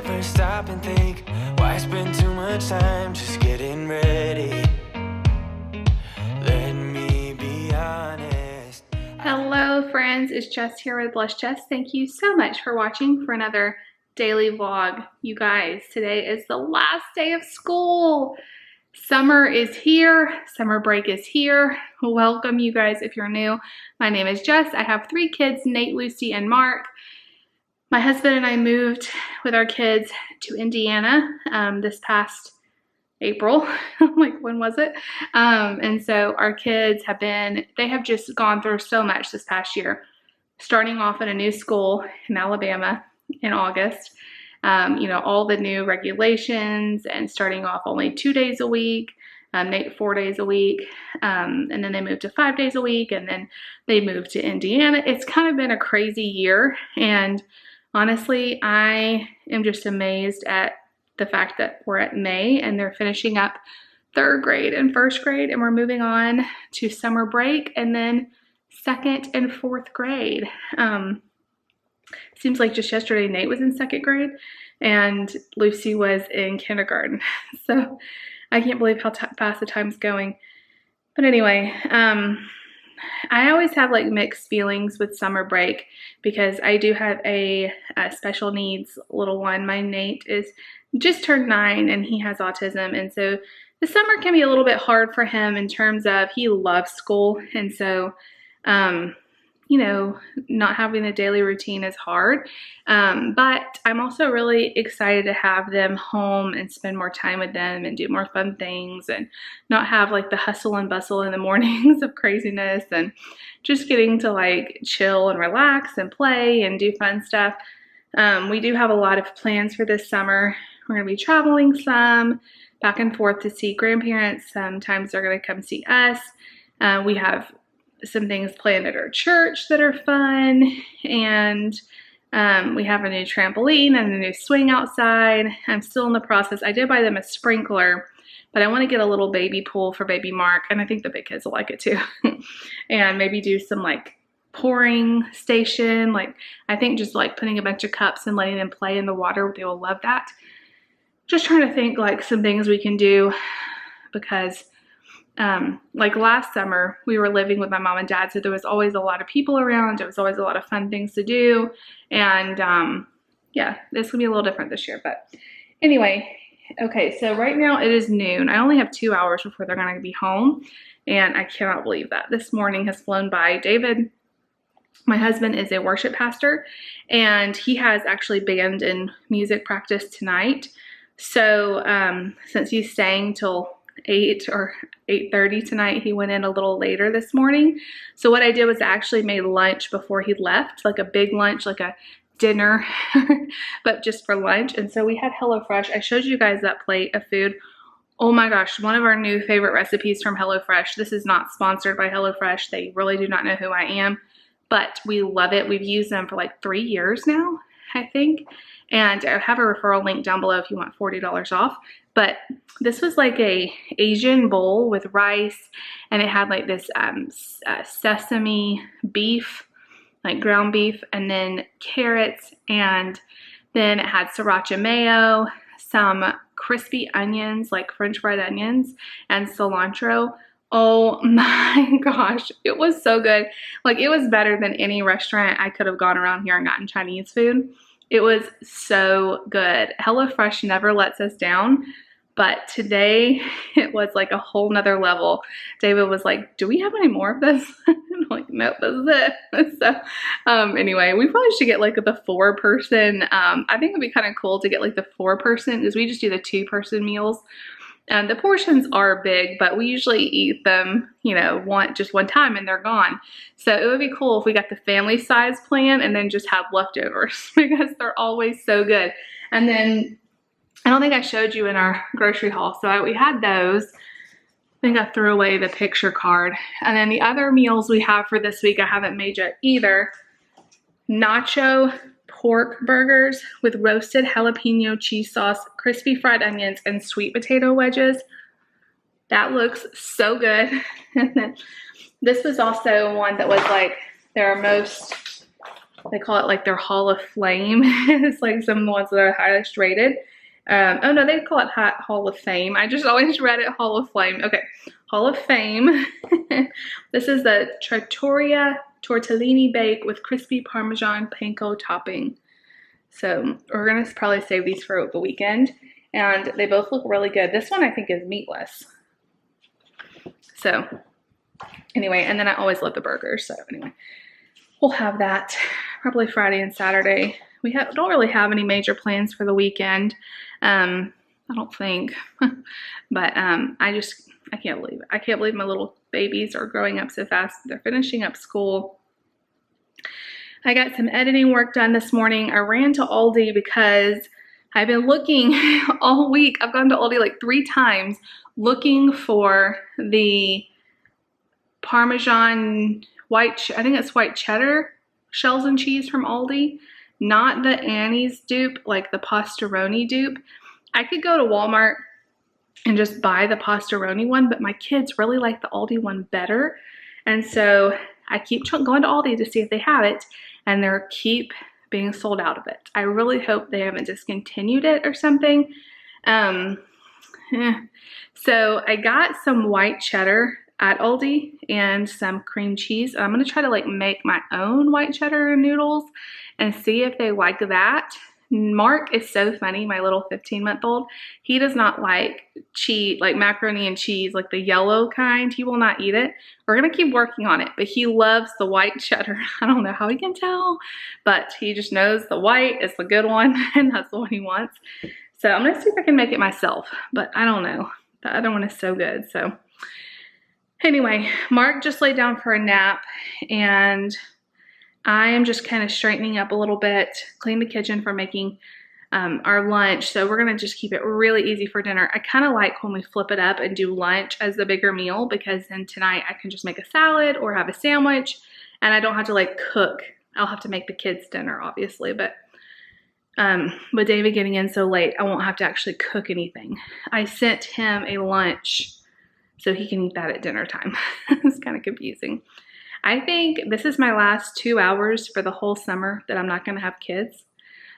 ever stop and think, why spend too much time just getting ready? Let me be honest. Hello friends, it's Jess here with Blush Jess. Thank you so much for watching for another daily vlog. You guys, today is the last day of school. Summer is here, summer break is here. Welcome you guys if you're new. My name is Jess. I have 3 kids, Nate, Lucy, and Mark. My husband and I moved with our kids to Indiana this past April. Like, when was it? And so our kids they have just gone through so much this past year, starting off at a new school in Alabama in August. You know, all the new regulations and starting off only 2 days a week, Nate 4 days a week, and then they moved to 5 days a week, and then they moved to Indiana. It's kind of been a crazy year, and honestly, I am just amazed at the fact that we're at May and they're finishing up 3rd grade and 1st grade, and we're moving on to summer break and then 2nd and 4th grade. Seems like just yesterday Nate was in 2nd grade and Lucy was in kindergarten. So I can't believe how fast the time's going. But anyway, I always have like mixed feelings with summer break because I do have a special needs little one. My Nate is just turned 9 and he has autism, and so the summer can be a little bit hard for him in terms of he loves school, and so you know, not having the daily routine is hard, but I'm also really excited to have them home and spend more time with them and do more fun things and not have like the hustle and bustle in the mornings of craziness, and just getting to like chill and relax and play and do fun stuff. We do have a lot of plans for this summer. We're going to be traveling some back and forth to see grandparents. Sometimes they're going to come see us. We have some things planned at our church that are fun, and we have a new trampoline and a new swing outside. I'm still in the process. I did buy them a sprinkler, but I want to get a little baby pool for baby Mark, and I think the big kids will like it too. And maybe do some like pouring station, like I think just like putting a bunch of cups and letting them play in the water. They will love that. Just trying to think like some things we can do, because like last summer we were living with my mom and dad, so there was always a lot of people around. There was always a lot of fun things to do, and yeah, this will be a little different this year. But anyway, okay, so right now it is noon. I only have 2 hours before they're going to be home, and I cannot believe that. This morning has flown by. David, my husband, is a worship pastor, and he has actually band and music practice tonight. So since he's staying till 8 or 8:30 tonight, he went in a little later this morning. So what I did was I actually made lunch before he left, like a big lunch, like a dinner, but just for lunch. And so we had HelloFresh. I showed you guys that plate of food. Oh my gosh, one of our new favorite recipes from HelloFresh. This is not sponsored by HelloFresh. They really do not know who I am, but we love it. We've used them for like 3 years now, I think. And I have a referral link down below if you want $40 off. But this was like a Asian bowl with rice, and it had like this sesame beef, like ground beef, and then carrots, and then it had sriracha mayo, some crispy onions, like French fried onions, and cilantro. Oh my gosh, it was so good. Like, it was better than any restaurant I could have gone around here and gotten Chinese food. It was so good. HelloFresh never lets us down, but today it was like a whole nother level. David was like, do we have any more of this? I'm like, nope, this is it. So anyway, we probably should get like the 4-person. I think it'd be kind of cool to get like the 4-person, because we just do the 2-person meals. And the portions are big, but we usually eat them, you know, just one time and they're gone. So it would be cool if we got the family size plan and then just have leftovers, because they're always so good. And then I don't think I showed you in our grocery haul. So we had those. I think I threw away the picture card. And then the other meals we have for this week I haven't made yet either. Nacho pork burgers with roasted jalapeno cheese sauce, crispy fried onions, and sweet potato wedges. That looks so good. And then this was also one that was like their most They call it like their Hall of Flame. It's like some of the ones that are highest rated. Oh no, they call it Hall of Fame. I just always read it Hall of Flame. Okay, Hall of Fame. This is the Trattoria Tortellini Bake with crispy Parmesan panko topping. So we're gonna probably save these for the weekend. And they both look really good. This one I think is meatless. So anyway, and then I always love the burgers. So anyway, we'll have that probably Friday and Saturday. We don't really have any major plans for the weekend. I don't think, but I can't believe it. I can't believe my little babies are growing up so fast. They're finishing up school. I got some editing work done this morning. I ran to Aldi because I've been looking all week. I've gone to Aldi like 3 times looking for the Parmesan I think it's white cheddar shells and cheese from Aldi, not the Annie's dupe, like the Pastaroni dupe. I could go to Walmart and just buy the Pastaroni one, but my kids really like the Aldi one better. And so I keep going to Aldi to see if they have it, and they're keep being sold out of it. I really hope they haven't discontinued it or something. So I got some white cheddar at Aldi and some cream cheese. I'm gonna try to like make my own white cheddar noodles and see if they like that. Mark is so funny, my little 15-month-old. He does not like cheese, like macaroni and cheese, like the yellow kind. He will not eat it. We're gonna keep working on it, but he loves the white cheddar. I don't know how he can tell, but he just knows the white is the good one and that's the one he wants. So I'm gonna see if I can make it myself, but I don't know. The other one is so good, so. Anyway, Mark just laid down for a nap and I am just kind of straightening up a little bit, clean the kitchen for making our lunch. So we're gonna just keep it really easy for dinner. I kind of like when we flip it up and do lunch as the bigger meal, because then tonight I can just make a salad or have a sandwich and I don't have to like cook. I'll have to make the kids dinner obviously, but with David getting in so late, I won't have to actually cook anything. I sent him a lunch so he can eat that at dinner time. It's kind of confusing. I think this is my last 2 hours for the whole summer that I'm not gonna have kids.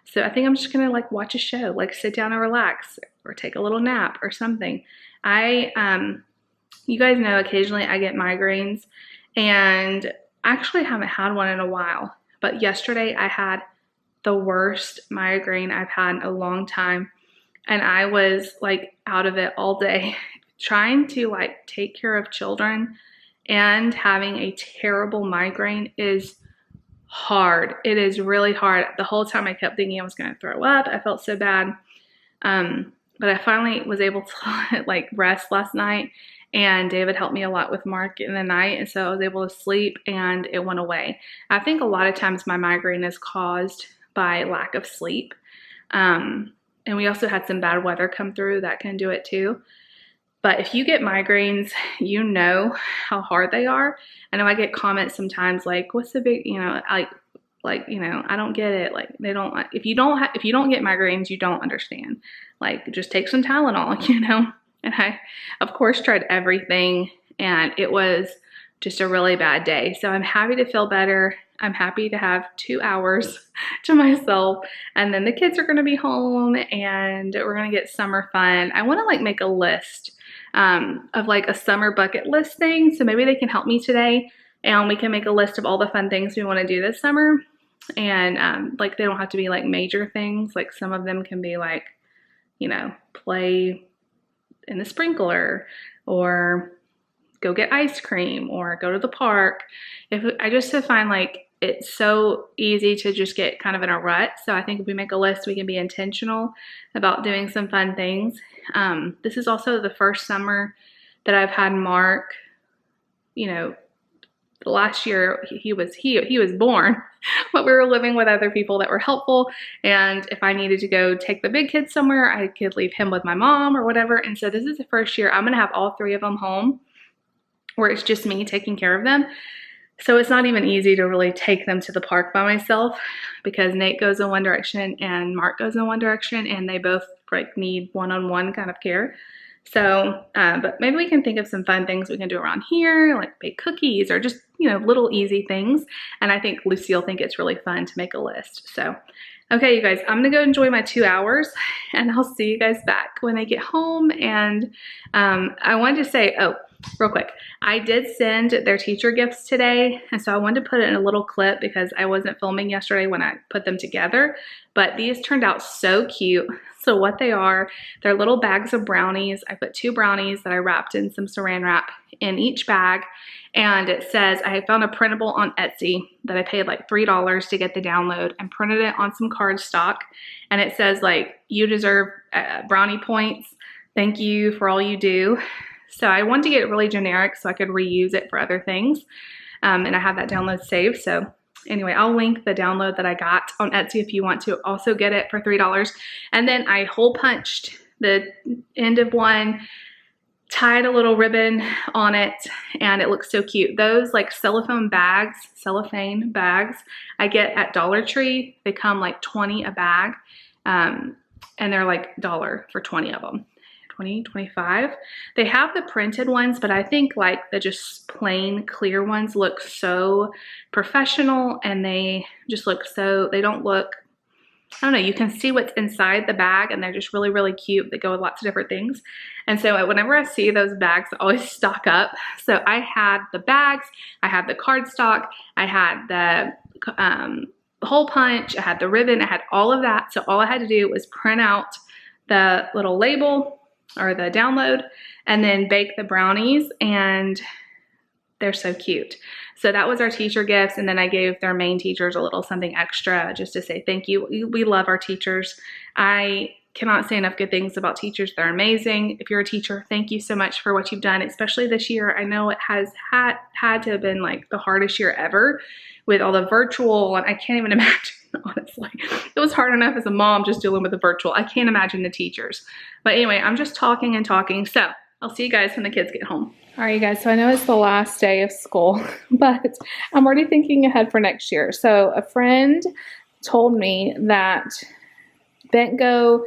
So I think I'm just gonna like watch a show, like sit down and relax or take a little nap or something. You guys know occasionally I get migraines and I actually haven't had one in a while, but yesterday I had the worst migraine I've had in a long time. And I was like out of it all day. Trying to like take care of children and having a terrible migraine is hard. It is really hard. The whole time I kept thinking I was going to throw up. I felt so bad. But I finally was able to like rest last night, and David helped me a lot with Mark in the night. And so I was able to sleep and it went away. I think a lot of times my migraine is caused by lack of sleep. And we also had some bad weather come through that can do it too. But if you get migraines, you know how hard they are. I know I get comments sometimes like, what's the big, you know, you know, I don't get it. Like they don't, if you don't get migraines, you don't understand. Like just take some Tylenol, you know? And I, of course, tried everything and it was just a really bad day. So I'm happy to feel better. I'm happy to have 2 hours to myself, and then the kids are gonna be home and we're gonna get summer fun. I wanna like make a list of like a summer bucket list thing. So maybe they can help me today and we can make a list of all the fun things we wanna do this summer. And like they don't have to be like major things. Like some of them can be like, you know, play in the sprinkler or go get ice cream or go to the park. I just find like it's so easy to just get kind of in a rut. So I think if we make a list, we can be intentional about doing some fun things. This is also the first summer that I've had Mark, you know, last year he was born, but we were living with other people that were helpful. And if I needed to go take the big kids somewhere, I could leave him with my mom or whatever. And so this is the first year I'm gonna have all 3 of them home, where it's just me taking care of them. So it's not even easy to really take them to the park by myself, because Nate goes in one direction and Mark goes in one direction, and they both like need one-on-one kind of care. So, but maybe we can think of some fun things we can do around here, like bake cookies or just, you know, little easy things. And I think Lucy will think it's really fun to make a list. So, okay, you guys, I'm gonna go enjoy my 2 hours and I'll see you guys back when I get home. And I wanted to say, oh, real quick, I did send their teacher gifts today. And so I wanted to put it in a little clip because I wasn't filming yesterday when I put them together, but these turned out so cute. So what they are, they're little bags of brownies. I put 2 brownies that I wrapped in some saran wrap in each bag. And it says, I found a printable on Etsy that I paid like $3 to get the download and printed it on some cardstock. And it says like, you deserve brownie points. Thank you for all you do. So I wanted to get it really generic so I could reuse it for other things. And I have that download saved. So anyway, I'll link the download that I got on Etsy if you want to also get it for $3. And then I hole punched the end of one, tied a little ribbon on it, and it looks so cute. Those like cellophane bags I get at Dollar Tree. They come like 20 a bag, and they're like $1 for 20 of them. 20, 25. They have the printed ones, but I think like the just plain clear ones look so professional, and they just look so, they don't look, I don't know, you can see what's inside the bag, and they're just really, really cute. They go with lots of different things. And so whenever I see those bags, I always stock up. So I had the bags, I had the cardstock, I had the hole punch, I had the ribbon, I had all of that. So all I had to do was print out the little label or the download and then bake the brownies, and they're so cute. So that was our teacher gifts, and then I gave their main teachers a little something extra just to say thank you. We love our teachers. I cannot say enough good things about teachers. They're amazing. If you're a teacher, thank you so much for what you've done, especially this year. I know it has had to have been like the hardest year ever with all the virtual, and I can't even imagine, honestly. It was hard enough as a mom just dealing with the virtual. I can't imagine the teachers. But anyway, I'm just talking and talking. So I'll see you guys when the kids get home. All right, you guys, so I know it's the last day of school, but I'm already thinking ahead for next year. So a friend told me that Bentgo,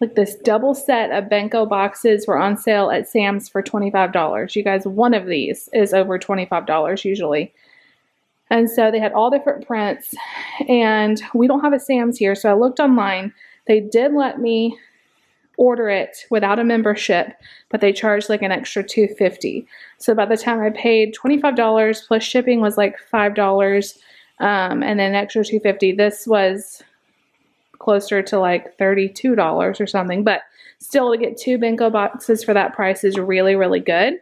like this double set of Bentgo boxes were on sale at Sam's for $25. You guys, one of these is over $25 usually. And so they had all different prints, and we don't have a Sam's here. So I looked online. They did let me order it without a membership, but they charged like an extra $2.50. So by the time I paid $25 plus shipping was like $5, and then an extra $2.50. This was closer to like $32 or something, but still to get 2 Bentgo boxes for that price is really, really good.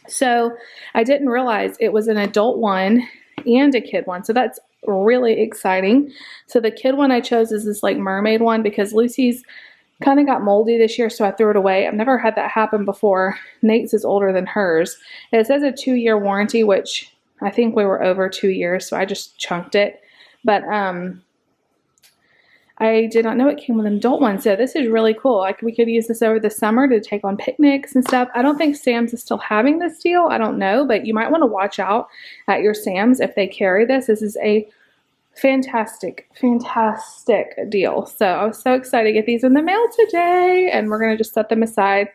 So I didn't realize it was an adult one and a kid one. So that's really exciting. So the kid one I chose is this like mermaid one because Lucy's kind of got moldy this year, so I threw it away. I've never had that happen before. Nate's is older than hers. And it says a 2-year warranty, which I think we were over 2 years, so I just chunked it. But I did not know it came with an adult one, so this is really cool. Like we could use this over the summer to take on picnics and stuff. I don't think Sam's is still having this deal. I don't know, but you might want to watch out at your Sam's if they carry this. This is a fantastic, fantastic deal. So I was so excited to get these in the mail today, and we're going to just set them aside.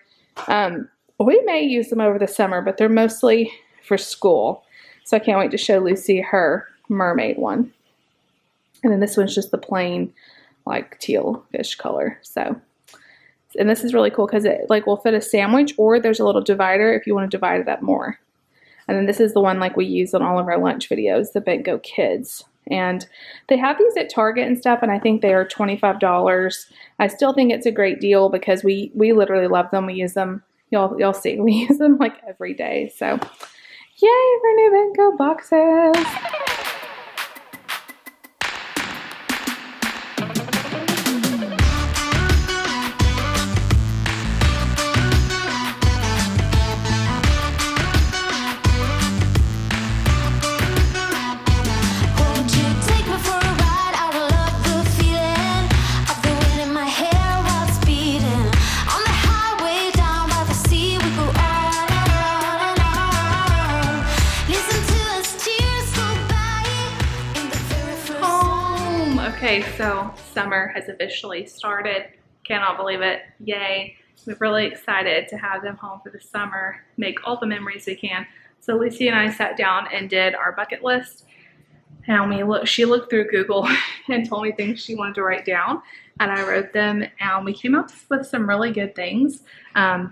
We may use them over the summer, but they're mostly for school. So I can't wait to show Lucy her mermaid one. And then this one's just the plain like teal fish color. So, and this is really cool because it like will fit a sandwich, or there's a little divider if you want to divide it up more. And then this is the one like we use on all of our lunch videos, the Bentgo Kids. And they have these at Target and stuff, and I think they are $25. I still think it's a great deal because we literally love them. We use them, y'all see, we use them like every day. So, yay for new Bentgo boxes. Okay, so summer has officially started. Cannot believe it. Yay. we're really excited to have them home for the summer, make all the memories we can. So Lucy and I sat down and did our bucket list. And she looked through Google and told me things she wanted to write down, and I wrote them, and we came up with some really good things,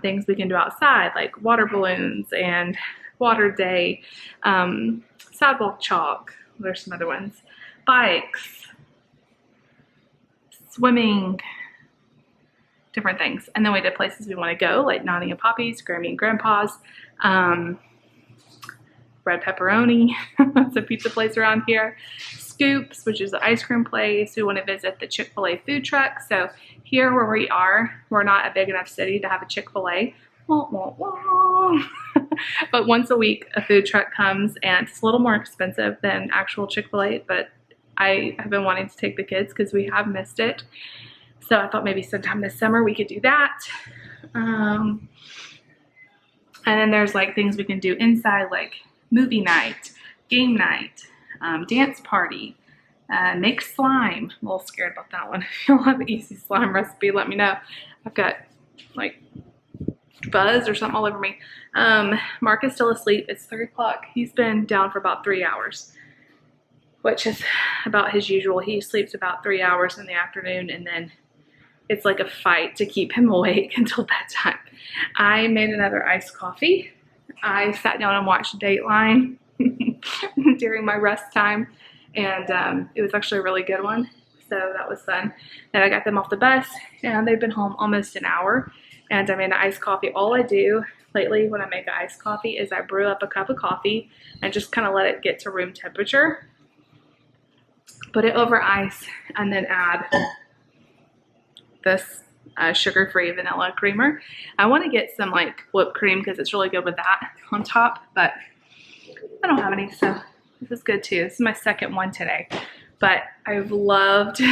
things we can do outside, like water balloons and water day, sidewalk chalk, there's some other ones, bikes, swimming, different things. And then we did places we want to go, like Nani and Poppy's, Grammy and Grandpa's, Red Pepperoni, that's a pizza place around here, Scoops, which is an ice cream place. We want to visit the Chick-fil-A food truck. So here where we are, we're not a big enough city to have a Chick-fil-A. Wah, wah, wah. But once a week a food truck comes, and it's a little more expensive than actual Chick-fil-A, but I have been wanting to take the kids because we have missed it. So I thought maybe sometime this summer we could do that. And then there's like things we can do inside, like movie night, game night, dance party, make slime. I'm a little scared about that one. If you'll have an easy slime recipe, let me know. I've got like buzz or something all over me. Mark is still asleep. It's 3 o'clock. He's been down for about 3 hours, which is about his usual. He sleeps about 3 hours in the afternoon, and then it's like a fight to keep him awake until bedtime. I made another iced coffee. I sat down and watched Dateline during my rest time, and it was actually a really good one, so that was fun. Then I got them off the bus, and they've been home almost an hour, and I made an iced coffee. All I do lately when I make an iced coffee is I brew up a cup of coffee and just kind of let it get to room temperature, put it over ice, and then add this sugar-free vanilla creamer. I want to get some like whipped cream because it's really good with that on top, but I don't have any, so this is good too. This is my second one today, but I've loved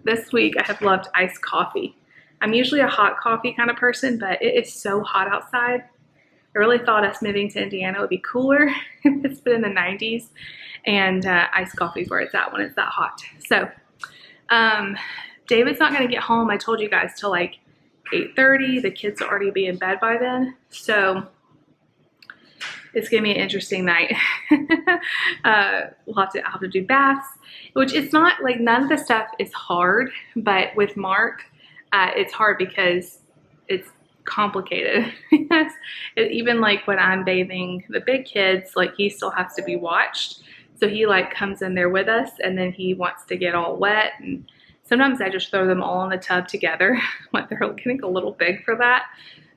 this week. I have loved iced coffee. I'm usually a hot coffee kind of person, but it is so hot outside. I really thought us moving to Indiana would be cooler. It's been in the 90s, and iced coffee is where it's at when it's that hot. So David's not going to get home, I told you guys, till like 8:30. The kids will already be in bed by then. So it's going to be an interesting night. I'll have to do baths, which it's not like, none of the stuff is hard, but with Mark, it's hard because it's complicated. Even like when I'm bathing the big kids, like he still has to be watched. So he like comes in there with us, and then he wants to get all wet, and sometimes I just throw them all in the tub together. Like they're getting a little big for that.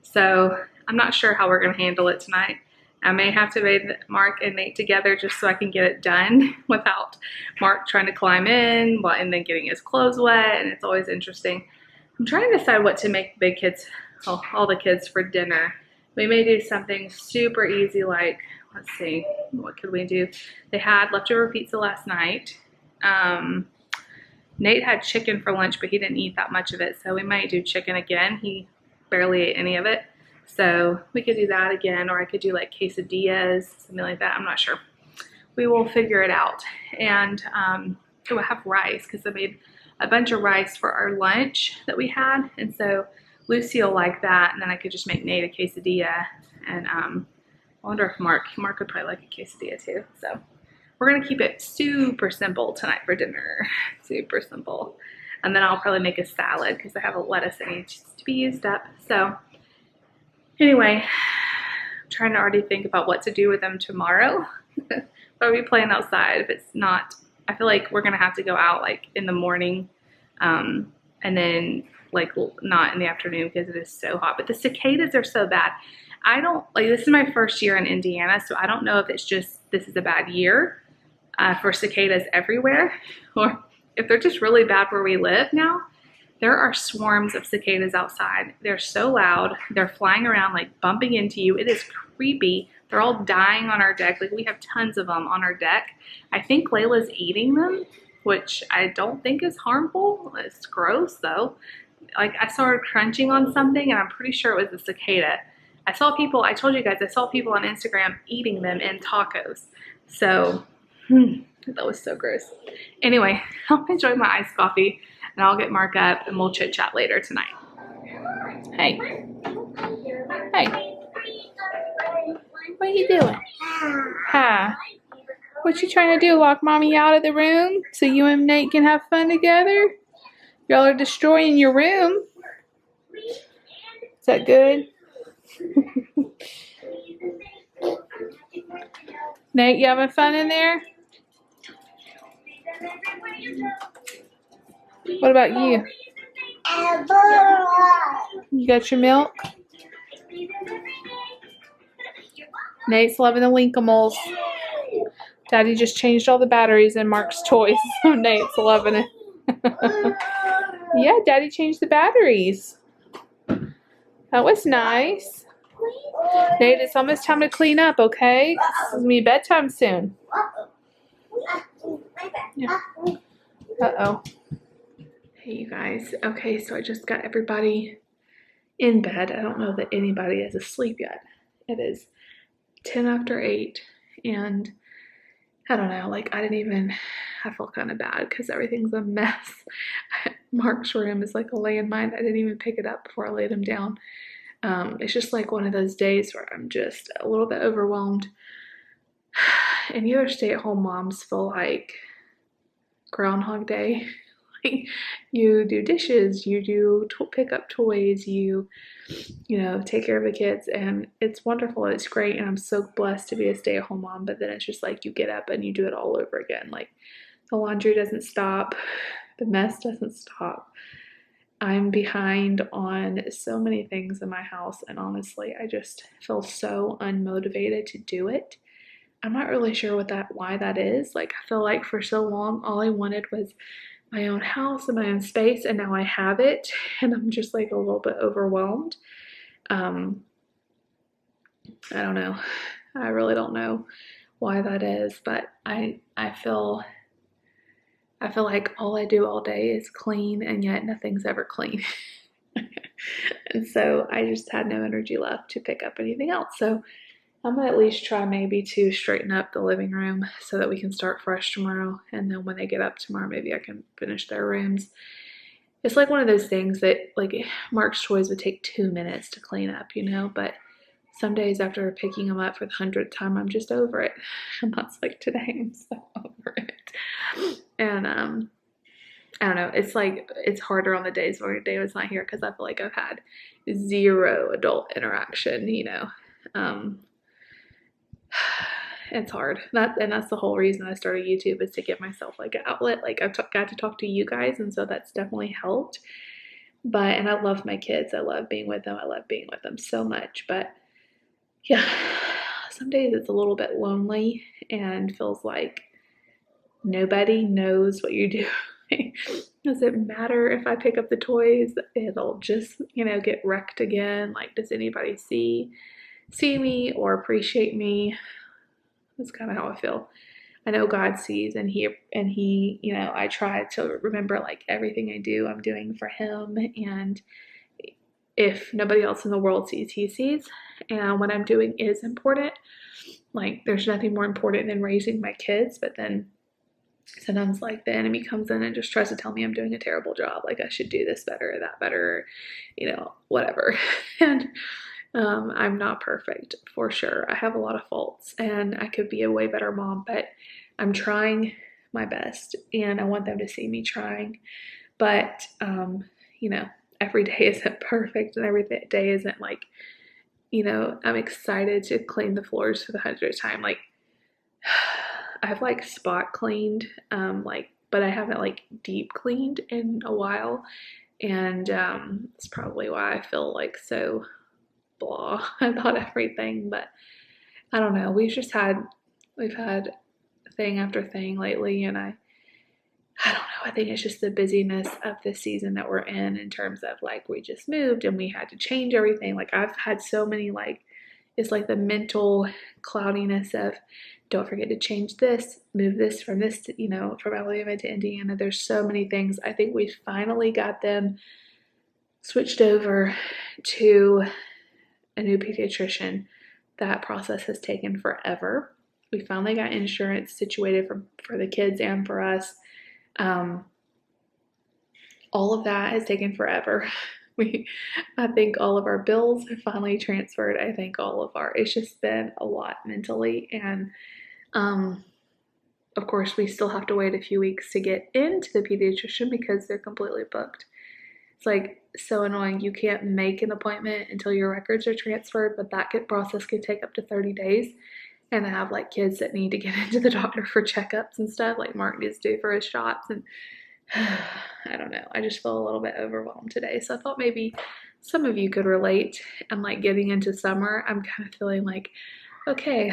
So I'm not sure how we're going to handle it tonight. I may have to bathe Mark and Nate together just so I can get it done without Mark trying to climb in and then getting his clothes wet, and it's always interesting. I'm trying to decide what to make big kids, all the kids, for dinner. We may do something super easy like, let's see, what could we do? They had leftover pizza last night. Nate had chicken for lunch, but he didn't eat that much of it, so we might do chicken again. He barely ate any of it, so we could do that again, or I could do like quesadillas, something like that. I'm not sure. We will figure it out. And we'll have rice, because I made a bunch of rice for our lunch that we had, and so Lucy will like that, and then I could just make Nate a quesadilla, and I wonder if Mark would probably like a quesadilla too. So we're gonna keep it super simple tonight for dinner, super simple. And then I'll probably make a salad because I have a lettuce that needs to be used up. So anyway, I'm trying to already think about what to do with them tomorrow. Are we playing outside? If it's not, I feel like we're gonna have to go out like in the morning, and then like not in the afternoon because it is so hot. But the cicadas are so bad. I don't like, this is my first year in Indiana, so I don't know if it's just this is a bad year for cicadas everywhere, or if they're just really bad where we live now. There are swarms of cicadas outside. They're so loud. They're flying around, like bumping into you. It is creepy. They're all dying on our deck. Like we have tons of them on our deck. I think Layla's eating them, which I don't think is harmful. It's gross though. Like I saw her crunching on something, and I'm pretty sure it was a cicada. I saw people, I told you guys, I saw people on Instagram eating them in tacos. So that was so gross. Anyway, I'll enjoy my iced coffee, and I'll get Mark up, and we'll chit chat later tonight. Hey. Hey. What are you doing? Hi. What you trying to do? Lock mommy out of the room so you and Nate can have fun together? Y'all are destroying your room. Is that good? Nate, you having fun in there? What about you? You got your milk? Nate's loving the Linkimals. Daddy just changed all the batteries in Mark's toys, so Nate's loving it. Yeah, Daddy changed the batteries. That was nice. Nate, it's almost time to clean up, okay? It's gonna be bedtime soon. Yeah. Uh-oh. Hey, you guys. Okay, so I just got everybody in bed. I don't know that anybody is asleep yet. It is 10 after 8, and I don't know, like I felt kind of bad because everything's a mess. Mark's room is like a landmine. I didn't even pick it up before I laid him down. It's just like one of those days where I'm just a little bit overwhelmed. And you other stay-at-home moms feel like Groundhog Day. Like you do dishes, you do pick up toys, you know, take care of the kids, and it's wonderful. It's great, and I'm so blessed to be a stay-at-home mom. But then it's just like you get up and you do it all over again. Like the laundry doesn't stop, the mess doesn't stop. I'm behind on so many things in my house, and honestly, I just feel so unmotivated to do it. I'm not really sure why that is. Like I feel like for so long, all I wanted was my own house and my own space, and now I have it, and I'm just like a little bit overwhelmed. I don't know. I really don't know why that is, but I feel like all I do all day is clean, and yet nothing's ever clean. And so I just had no energy left to pick up anything else. So I'm gonna at least try maybe to straighten up the living room so that we can start fresh tomorrow. And then when they get up tomorrow, maybe I can finish their rooms. It's like one of those things that like Mark's toys would take 2 minutes to clean up, you know, but some days after picking them up for the 100th time, I'm just over it. And that's like today, I'm so over it. And I don't know, it's like it's harder on the days where David's not here because I feel like I've had zero adult interaction, you know. It's hard. That's the whole reason I started YouTube, is to give myself like an outlet. Like I've got to talk to you guys, and so that's definitely helped. And I love my kids. I love being with them. I love being with them so much. But yeah, some days it's a little bit lonely and feels like nobody knows what you do. Does it matter if I pick up the toys? It'll just, you know, get wrecked again. Like, does anybody see me or appreciate me? That's kind of how I feel. I know God sees, and he, you know, I try to remember like everything I do, I'm doing for him. And if nobody else in the world sees, he sees. And what I'm doing is important. Like there's nothing more important than raising my kids. But then sometimes like the enemy comes in and just tries to tell me I'm doing a terrible job. Like I should do this better or that better, you know, whatever. And I'm not perfect, for sure. I have a lot of faults, and I could be a way better mom, but I'm trying my best, and I want them to see me trying. But, you know, every day isn't perfect, and every day isn't like, you know, I'm excited to clean the floors for the 100th time. Like, I've like spot cleaned, but I haven't like deep cleaned in a while, and it's probably why I feel like so blah about everything. But I don't know, we've had thing after thing lately, and I don't know, I think it's just the busyness of the season that we're in terms of like we just moved and we had to change everything. Like I've had so many like, it's like the mental cloudiness of don't forget to change this, move this from this to, you know, from Alabama to Indiana. There's so many things. I think we finally got them switched over to a new pediatrician. That process has taken forever. We finally got insurance situated for the kids and for us. All of that has taken forever, I think all of our bills are finally transferred. I think it's just been a lot mentally. And, um, of course, we still have to wait a few weeks to get into the pediatrician because they're completely booked. It's like so annoying. You can't make an appointment until your records are transferred, but that process can take up to 30 days. And I have like kids that need to get into the doctor for checkups and stuff, like Mark needs to do for his shots. And I don't know. I just feel a little bit overwhelmed today. So I thought maybe some of you could relate. I'm like getting into summer. I'm kind of feeling like, okay,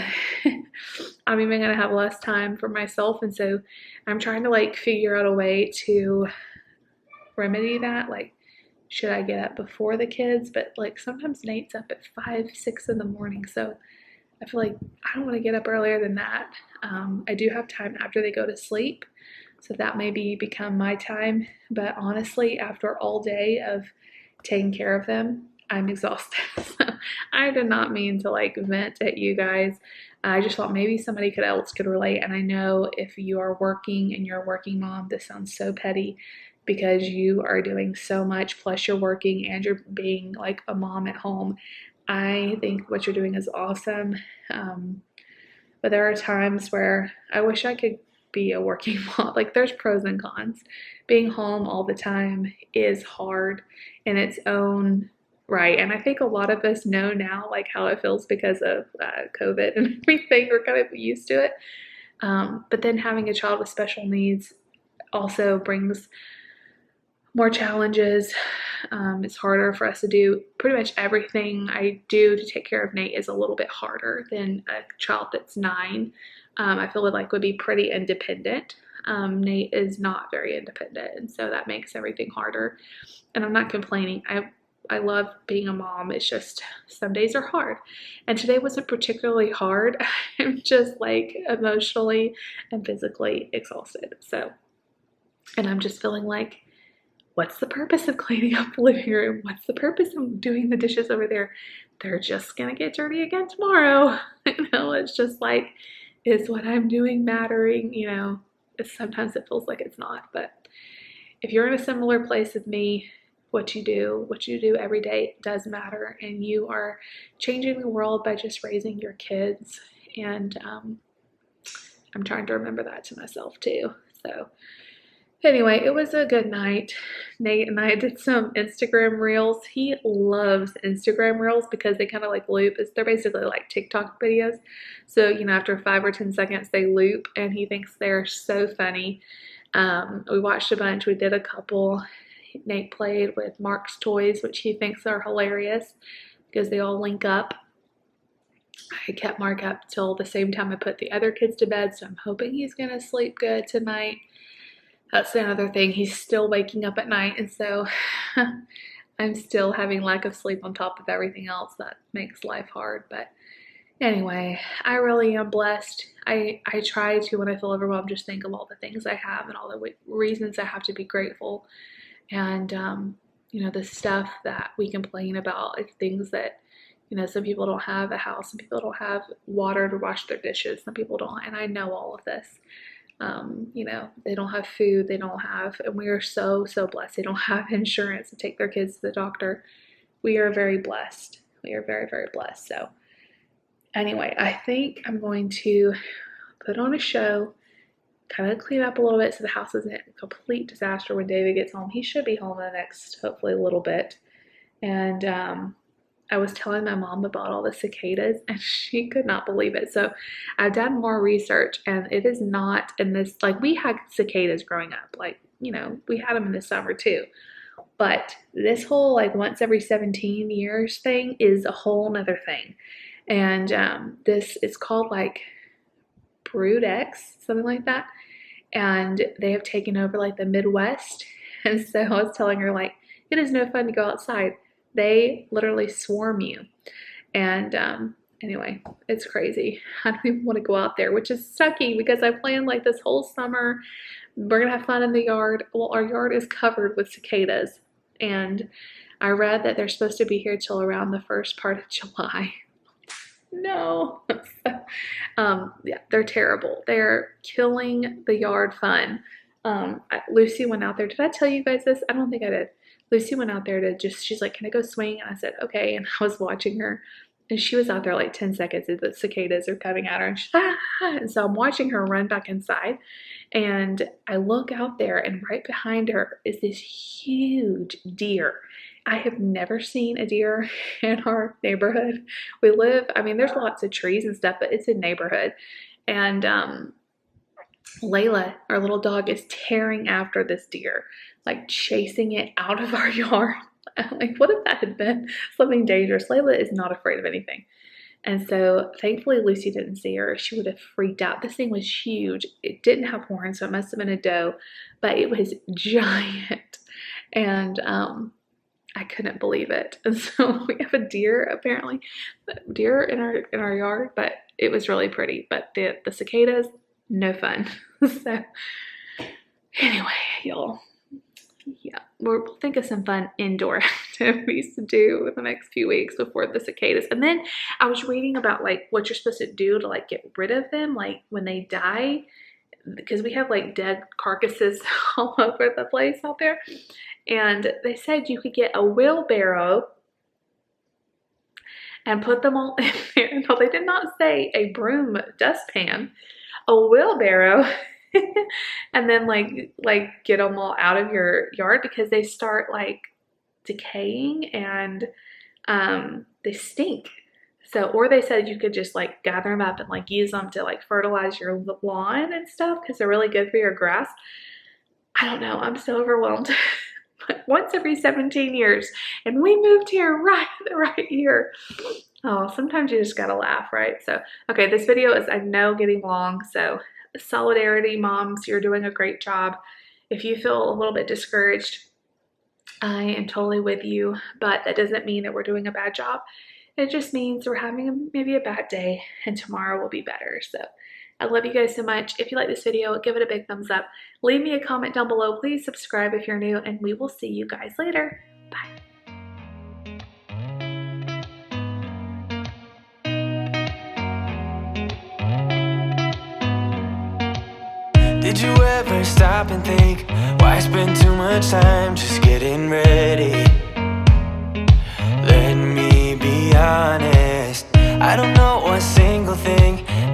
I'm even going to have less time for myself. And so I'm trying to like figure out a way to remedy that. Like, should I get up before the kids? But like sometimes Nate's up at 5, 6 in the morning. So I feel like I don't want to get up earlier than that. I do have time after they go to sleep. So that maybe become my time. But honestly, after all day of taking care of them, I'm exhausted. So I did not mean to like vent at you guys. I just thought maybe somebody else could relate. And I know if you are working and you're a working mom, this sounds so petty because you are doing so much, plus you're working and you're being like a mom at home. I think what you're doing is awesome. But there are times where I wish I could be a working mom. Like there's pros and cons. Being home all the time is hard in its own right. And I think a lot of us know now like how it feels because of COVID and everything. We're kind of used to it. But then having a child with special needs also brings more challenges. It's harder for us to do pretty much everything I do to take care of Nate is a little bit harder than a child that's 9. I feel like would be pretty independent. Nate is not very independent, and so that makes everything harder. And I'm not complaining. I love being a mom. It's just some days are hard. And today wasn't particularly hard. I'm just like emotionally and physically exhausted. So, and I'm just feeling like, what's the purpose of cleaning up the living room? What's the purpose of doing the dishes over there? They're just gonna get dirty again tomorrow. It's just like, is what I'm doing mattering? Sometimes it feels like it's not, but if you're in a similar place with me, what you do every day does matter, and you are changing the world by just raising your kids. And I'm trying to remember that to myself too. So anyway, it was a good night. Nate and I did some Instagram reels. He loves Instagram reels because they kind of like loop. They're basically like TikTok videos. So, after 5 or 10 seconds, they loop, and he thinks they're so funny. We watched a bunch. We did a couple. Nate played with Mark's toys, which he thinks are hilarious because they all link up. I kept Mark up till the same time I put the other kids to bed, so I'm hoping he's going to sleep good tonight. That's another thing. He's still waking up at night, and so I'm still having lack of sleep on top of everything else. That makes life hard. But anyway, I really am blessed. I try to, when I feel overwhelmed, just think of all the things I have and all the reasons I have to be grateful. And, the stuff that we complain about, like things that, some people don't have a house, some people don't have water to wash their dishes, some people don't, and I know all of this. They don't have food, and we are so, so blessed. They don't have insurance to take their kids to the doctor. We are very blessed. We are very, very blessed. So anyway, I think I'm going to put on a show, kind of clean up a little bit so the house isn't a complete disaster when David gets home. He should be home in the next, hopefully, a little bit. And I was telling my mom about all the cicadas, and she could not believe it. So I've done more research, and it is not in this, like we had cicadas growing up. Like, we had them in the summer too. But this whole like once every 17 years thing is a whole nother thing. And this is called like Brood X, something like that. And they have taken over like the Midwest. And so I was telling her, like, it is no fun to go outside. They literally swarm you. And anyway, it's crazy. I don't even want to go out there, which is sucky because I planned like this whole summer. We're going to have fun in the yard. Well, our yard is covered with cicadas. And I read that they're supposed to be here till around the first part of July. No. Yeah, they're terrible. They're killing the yard fun. Lucy went out there. Did I tell you guys this? I don't think I did. Lucy went out there to she's like, can I go swing? And I said, okay. And I was watching her. And she was out there like 10 seconds as the cicadas are coming at her. And she's, ah! And so I'm watching her run back inside. And I look out there, and right behind her is this huge deer. I have never seen a deer in our neighborhood. We live, I mean, there's lots of trees and stuff, but it's a neighborhood. And Layla, our little dog, is tearing after this deer, like chasing it out of our yard. Like, what if that had been something dangerous? Layla is not afraid of anything. And so thankfully Lucy didn't see her. She would have freaked out. This thing was huge. It didn't have horns, so it must have been a doe, but it was giant. And I couldn't believe it. And so we have a deer, apparently, deer in our yard, but it was really pretty. But the cicadas, no fun. So anyway, y'all, yeah, we'll think of some fun indoor activities to do in the next few weeks before the cicadas. And then I was reading about like what you're supposed to do to like get rid of them, like when they die, because we have like dead carcasses all over the place out there. And they said you could get a wheelbarrow and put them all in there. No, they did not say a broom dustpan, a wheelbarrow. And then like get them all out of your yard, because they start like decaying and they stink. So, or they said you could just like gather them up and like use them to like fertilize your lawn and stuff, because they're really good for your grass. I don't know, I'm so overwhelmed. But once every 17 years, and we moved here right the right year. Oh, sometimes you just gotta laugh, right? So, okay, this video is, I know, getting long, so solidarity, moms, you're doing a great job. If you feel a little bit discouraged, I am totally with you, but that doesn't mean that we're doing a bad job. It just means we're having maybe a bad day, and tomorrow will be better. So I love you guys so much. If you like this video, give it a big thumbs up. Leave me a comment down below. Please subscribe if you're new, and we will see you guys later. Bye. Did you ever stop and think, why spend too much time just getting ready?